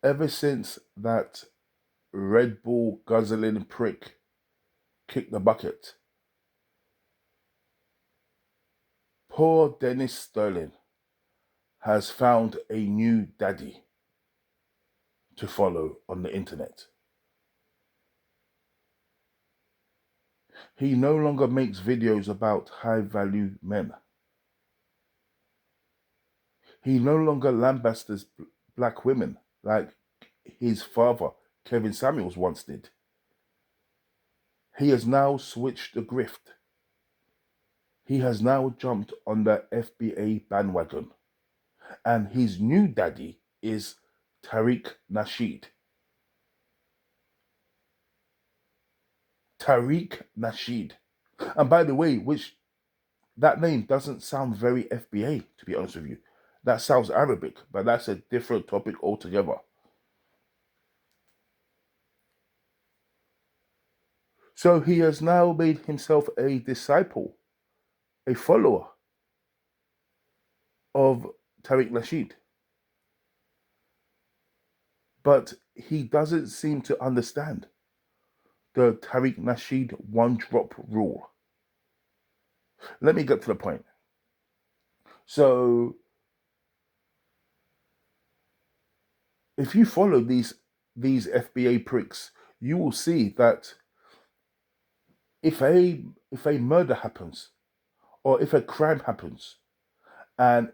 Ever since that Red Bull guzzling prick kicked the bucket, poor Dennis Sterling has found a new daddy to follow on the internet. He no longer makes videos about high value men. He no longer lambasts black women like his father, Kevin Samuels, once did. He has now switched the grift. He has now jumped on the FBA bandwagon. And his new daddy is Tariq Nasheed. Tariq Nasheed. And by the way, which that name doesn't sound very FBA, to be honest with you. That sounds Arabic, but that's a different topic altogether. So he has now made himself a disciple, a follower of Tariq Nasheed. But he doesn't seem to understand the Tariq Nasheed one drop rule. Let me get to the point. So if you follow these FBA pricks, you will see that if a murder happens or if a crime happens and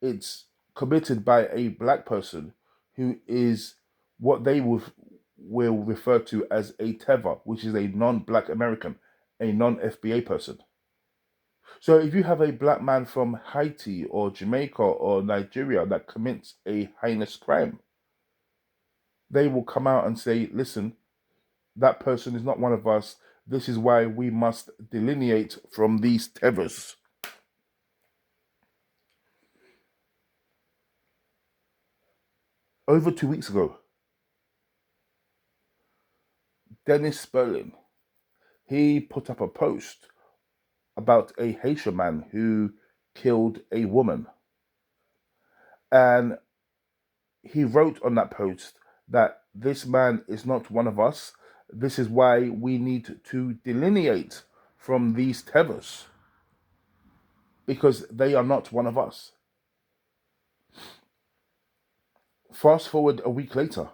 it's committed by a black person who is what they will refer to as a teva, which is a non-black American, a non-FBA person. So if you have a black man from Haiti or Jamaica or Nigeria that commits a heinous crime, they will come out and say, listen, that person is not one of us. This is why we must delineate from these tethers. Over 2 weeks ago, Dennis Spurling, he put up a post about a Haitian man who killed a woman. And he wrote on that post that this man is not one of us. This is why we need to delineate from these tethers because they are not one of us. Fast forward a week later,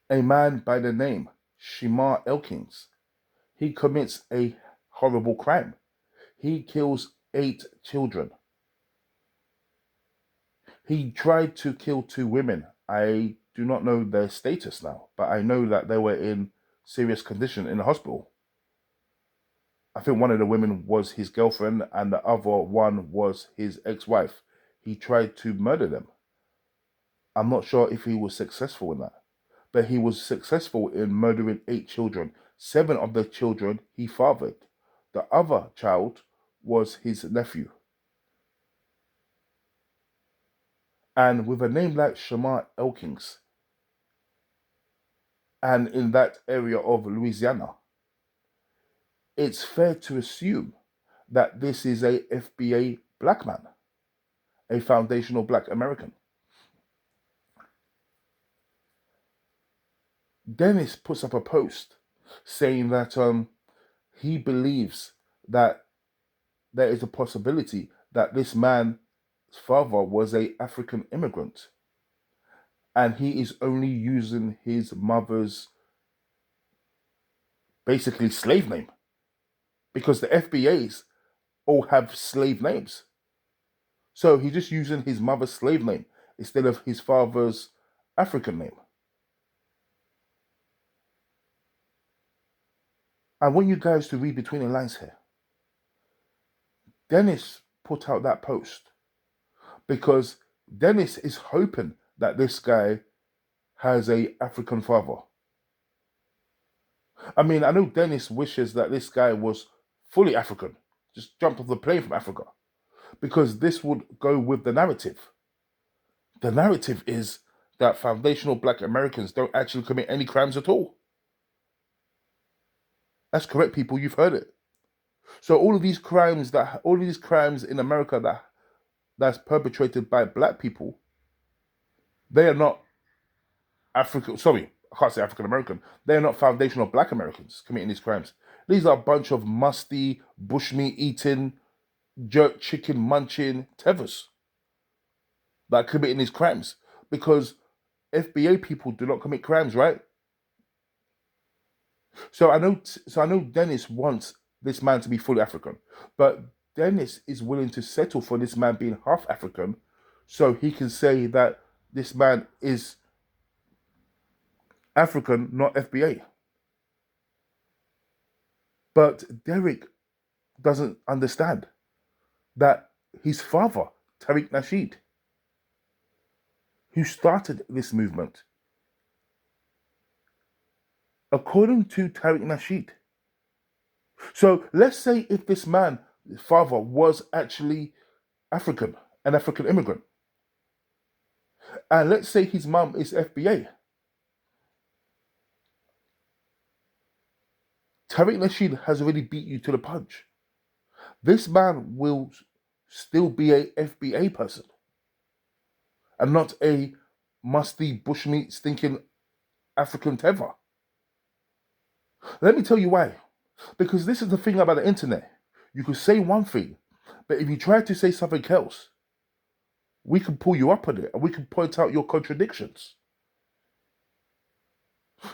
a man by the name Shimar Elkins, he commits a horrible crime. He kills 8 children. He tried to kill 2 women. I do not know their status now, but I know that they were in serious condition in the hospital. I think one of the women was his girlfriend and the other one was his ex-wife. He tried to murder them. I'm not sure if he was successful in that, but he was successful in murdering 8 children. 7 of the children he fathered. The other child was his nephew. And with a name like Shamar Elkins, and in that area of Louisiana, it's fair to assume that this is a FBA black man, a foundational black American. Dennis puts up a post saying that he believes that there is a possibility that this man's father was a African immigrant and he is only using his mother's basically slave name because the FBAs all have slave names. So he's just using his mother's slave name instead of his father's African name. I want you guys to read between the lines here. Dennis put out that post because Dennis is hoping that this guy has a African father. I mean, I know Dennis wishes that this guy was fully African, just jumped off the plane from Africa, because this would go with the narrative. The narrative is that foundational black Americans don't actually commit any crimes at all. That's correct, people. You've heard it. So all of these crimes in America that's perpetrated by black people, They are not African. Sorry, I can't say African American. They are not foundational Black Americans committing these crimes. These are a bunch of musty, bushmeat eating, jerk chicken munching tethers that are committing these crimes because FBA people do not commit crimes, right? So I know Dennis wants this man to be fully African, but Dennis is willing to settle for this man being half African, so he can say that this man is African, not FBA. But Derek doesn't understand that his father, Tariq Nasheed, who started this movement, according to Tariq Nasheed. So let's say if this man, his father, was actually African, an African immigrant, and let's say his mum is FBA, Tariq Nasheed has already beat you to the punch. This man will still be a FBA person and not a musty, bushmeat, stinking African tether. Let me tell you why. Because this is the thing about the internet. You could say one thing, but if you try to say something else, we can pull you up on it and we can point out your contradictions.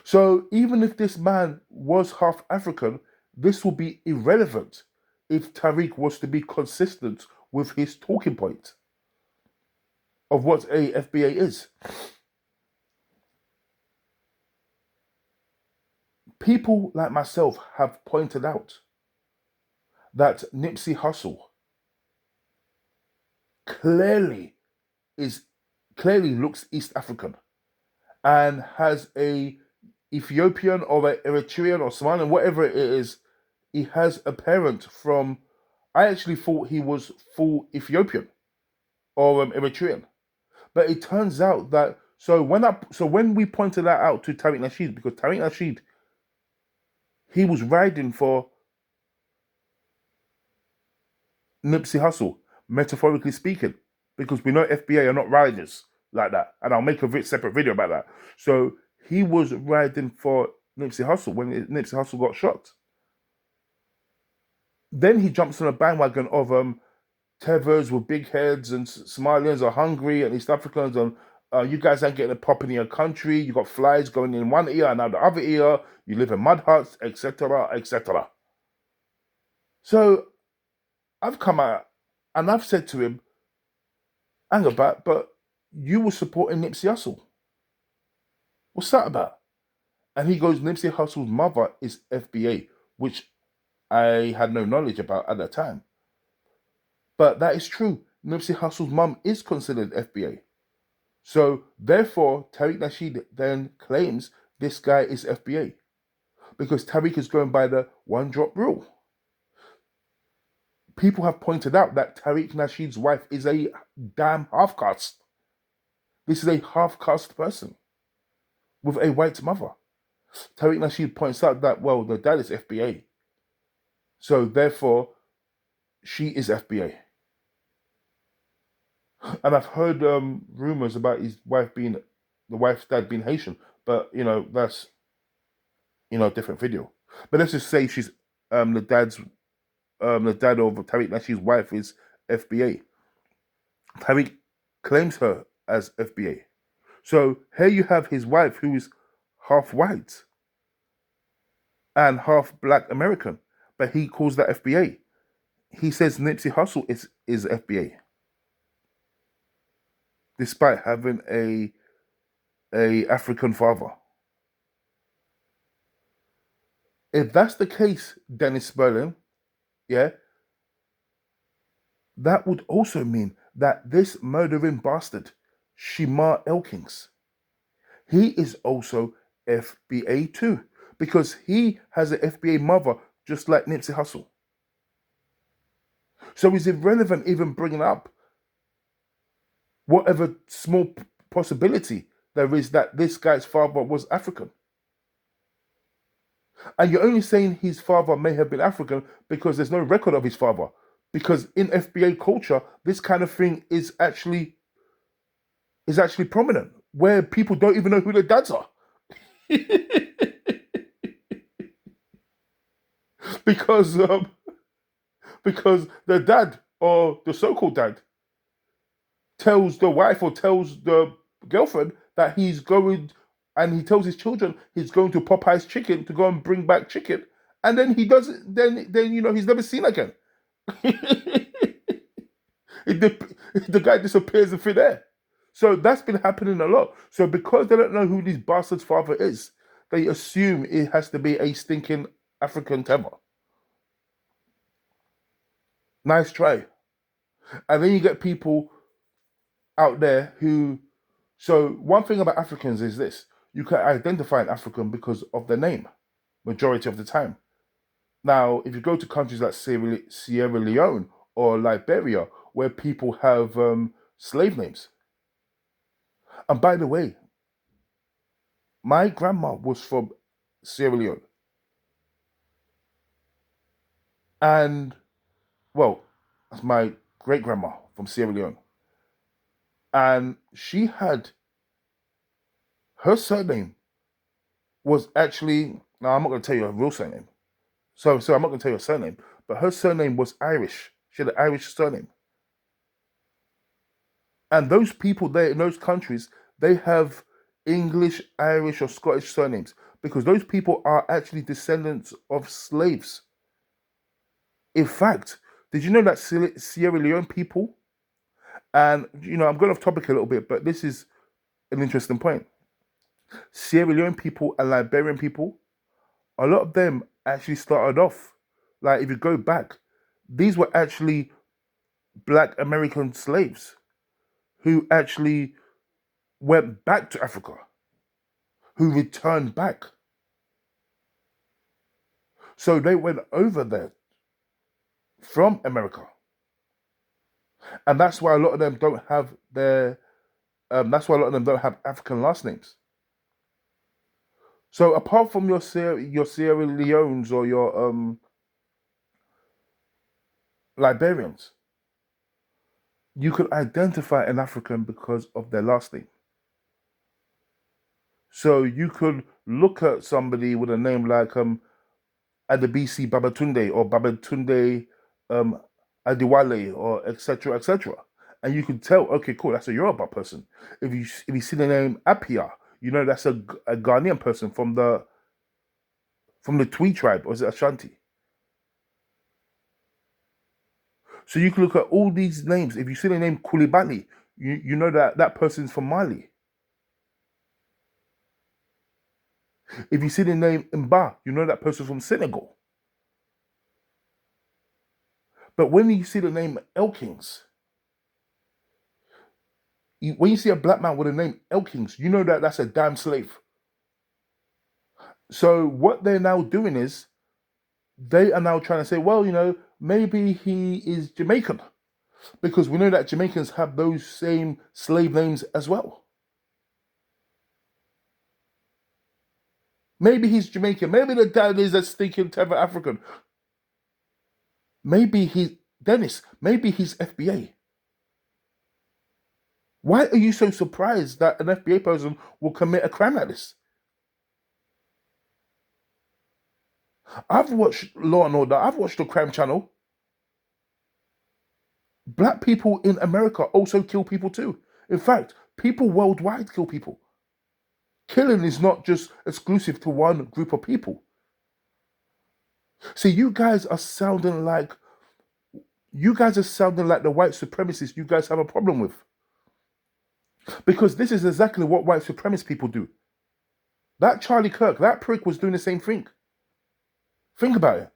So even if this man was half African, this will be irrelevant if Tariq was to be consistent with his talking point of what a FBA is. People like myself have pointed out that Nipsey Hussle clearly looks East African and has a Ethiopian or a Eritrean or Somalian, whatever it is. He has a parent from. I actually thought he was full Ethiopian or Eritrean, but it turns out that when we pointed that out to Tariq Nasheed, because Tariq Nasheed, he was riding for Nipsey Hussle, metaphorically speaking, because we know FBA are not riders like that, and I'll make a separate video about that. So he was riding for Nipsey Hussle when Nipsey Hussle got shot. Then he jumps on a bandwagon of tethers with big heads and Somalians are hungry and East Africans and you guys ain't getting a pop in your country. You got flies going in one ear and out the other ear. You live in mud huts, etc., etc. So I've come out and I've said to him, hang about, but you were supporting Nipsey Hussle. What's that about? And he goes, Nipsey Hussle's mother is FBA, which I had no knowledge about at that time. But that is true. Nipsey Hussle's mum is considered FBA. So therefore, Tariq Nasheed then claims this guy is FBA. Because Tariq is going by the one drop rule. People have pointed out that Tariq Nasheed's wife is a damn half caste. This is a half caste person with a white mother. Tariq Nasheed points out that, well, the dad is FBA. So therefore, she is FBA. And I've heard rumors about the wife's dad being Haitian, but that's a different video. But let's just say she's the dad of Tariq Nasheed's wife is FBA. Tariq claims her as FBA. So here you have his wife who is half white and half Black American, but he calls that FBA. He says Nipsey Hussle is FBA, despite having a African father. If that's the case, Dennis Spurling, yeah, that would also mean that this murdering bastard, Shimar Elkins, he is also FBA too, because he has an FBA mother just like Nipsey Hussle. So it's irrelevant even bringing up whatever small possibility there is that this guy's father was African. And you're only saying his father may have been African because there's no record of his father. Because in FBA culture, this kind of thing is actually prominent. where people don't even know who their dads are. because because the dad or the so-called dad tells the wife or tells the girlfriend that he's going, and he tells his children he's going to Popeye's chicken to go and bring back chicken, and then he doesn't. Then he's never seen again. The guy disappears in thin air. So that's been happening a lot. So because they don't know who this bastard's father is, they assume it has to be a stinking African Tema. Nice try. And then you get people out there who. So one thing about Africans is this: you can identify an African because of their name, majority of the time. Now, if you go to countries like Sierra Leone or Liberia, where people have slave names, and by the way, my grandma was from Sierra Leone, and well, that's my great grandma from Sierra Leone, and she had her surname was actually. Now, I'm not going to tell you her real surname, so I'm not going to tell you her surname, but her surname was Irish. She had an Irish surname. And those people there in those countries, they have English, Irish, or Scottish surnames because those people are actually descendants of slaves. In fact, did you know that Sierra Leone people, and I'm going off topic a little bit, but this is an interesting point. Sierra Leone people and Liberian people, a lot of them actually started off, like if you go back, these were actually Black American slaves who actually went back to Africa, who returned back. So they went over there from America. And that's why a lot of them don't have that's why a lot of them don't have African last names. So apart from your Sierra Leones or your Liberians, you could identify an African because of their last name. So you could look at somebody with a name like Adebisi Babatunde or Babatunde Adiwale or etc. etc. And you can tell, okay, cool, that's a Yoruba person. If you see the name Apia, that's a Ghanaian person from the Twi tribe, or is it Ashanti? So you can look at all these names. If you see the name Koulibaly, you know that person's from Mali. If you see the name Mba, you know that person's from Senegal. But when you see the name Elkins, when you see a black man with the name Elkins, you know that that's a damn slave. So what they're now doing is they are now trying to say, well, maybe he is Jamaican, because we know that Jamaicans have those same slave names as well. Maybe he's Jamaican. Maybe the dad is a stinking tether African. Maybe he's Dennis. Maybe he's FBA. Why are you so surprised that an FBA person will commit a crime like this? I've watched Law and Order. I've watched the Crime Channel. Black people in America also kill people too. In fact, people worldwide kill people. Killing is not just exclusive to one group of people. See, you guys are sounding like the white supremacists you guys have a problem with. Because this is exactly what white supremacist people do. That Charlie Kirk, that prick, was doing the same thing. Think about it.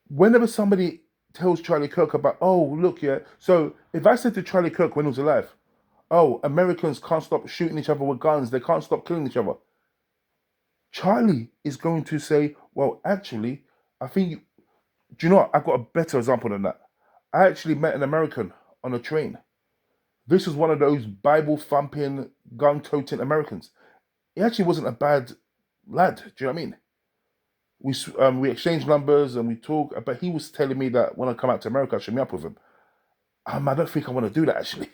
Whenever somebody tells Charlie Kirk about, oh, look, yeah. So if I said to Charlie Kirk when he was alive, oh, Americans can't stop shooting each other with guns, they can't stop killing each other, Charlie is going to say, well, actually, I think, do you know what? I've got a better example than that. I actually met an American on a train. This was one of those Bible thumping, gun toting Americans. He actually wasn't a bad lad. Do you know what I mean? We exchanged numbers and we talked, but he was telling me that when I come out to America, I should meet up with him. I don't think I want to do that actually.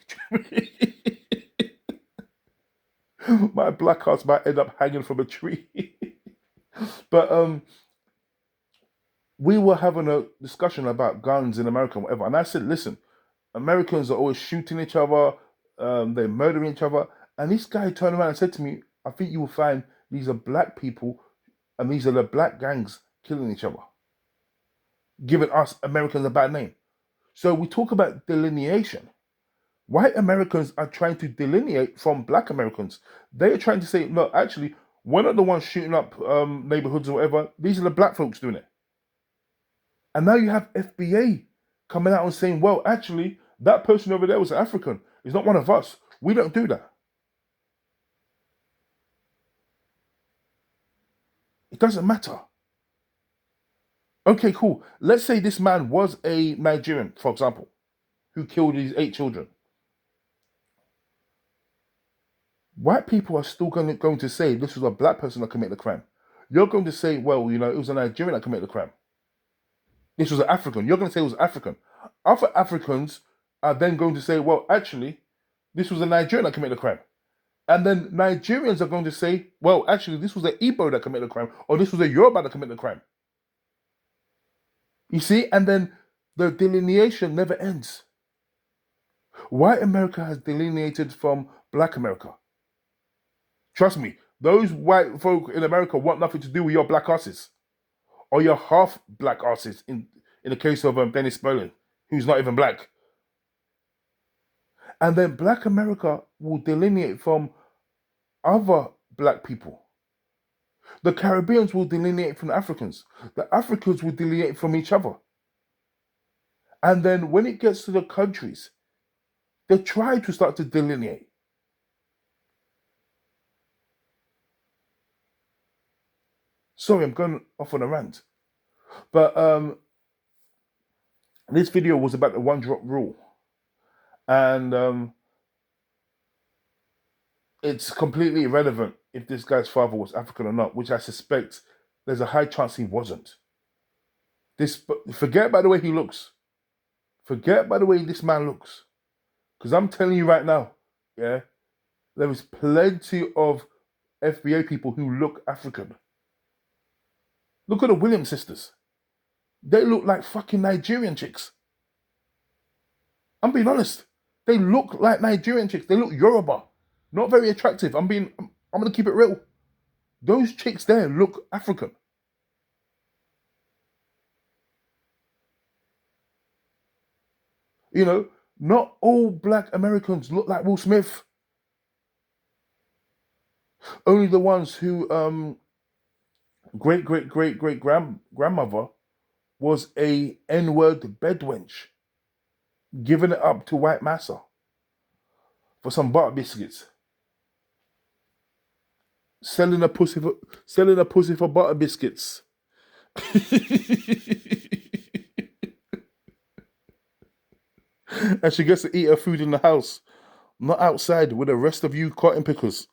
My black ass might end up hanging from a tree. But we were having a discussion about guns in America and whatever, and I said, listen, Americans are always shooting each other, they're murdering each other. And this guy turned around and said to me, I think you will find these are black people and these are the black gangs killing each other, giving us Americans a bad name. So we talk about delineation. White Americans are trying to delineate from black Americans. They are trying to say, no, actually, we're not the ones shooting up neighborhoods or whatever. These are the black folks doing it. And now you have FBA coming out and saying, well, actually, that person over there was an African. He's not one of us. We don't do that. It doesn't matter. Okay, cool. Let's say this man was a Nigerian, for example, who killed his 8 children. White people are still going to say this was a black person that committed the crime. You're going to say, well, it was a Nigerian that committed the crime. This was an African. You're going to say it was African. Other Africans are then going to say, well, actually, this was a Nigerian that committed the crime. And then Nigerians are going to say, well, actually, this was an Igbo that committed the crime, or this was a Yoruba that committed the crime. You see? And then the delineation never ends. White America has delineated from black America. Trust me, those white folk in America want nothing to do with your black asses. Or your half black asses in the case of Dennis Spurling, who's not even black. And then black America will delineate from other black people. The Caribbeans will delineate from the Africans. The Africans will delineate from each other. And then when it gets to the countries, they try to start to delineate. Sorry, I'm going off on a rant. But this video was about the one drop rule. And it's completely irrelevant if this guy's father was African or not, which I suspect there's a high chance he wasn't. Forget about the way he looks. Forget about the way this man looks. Because I'm telling you right now, yeah, there is plenty of FBA people who look African. Look at the Williams sisters. They look like fucking Nigerian chicks. I'm being honest. They look like Nigerian chicks. They look Yoruba. Not very attractive. I'm gonna keep it real. Those chicks there look African. Not all black Americans look like Will Smith. Only the ones who great grandmother was a N-word bedwench, giving it up to white massa for some butter biscuits. Selling a pussy for butter biscuits. And she gets to eat her food in the house, not outside with the rest of you cotton pickers.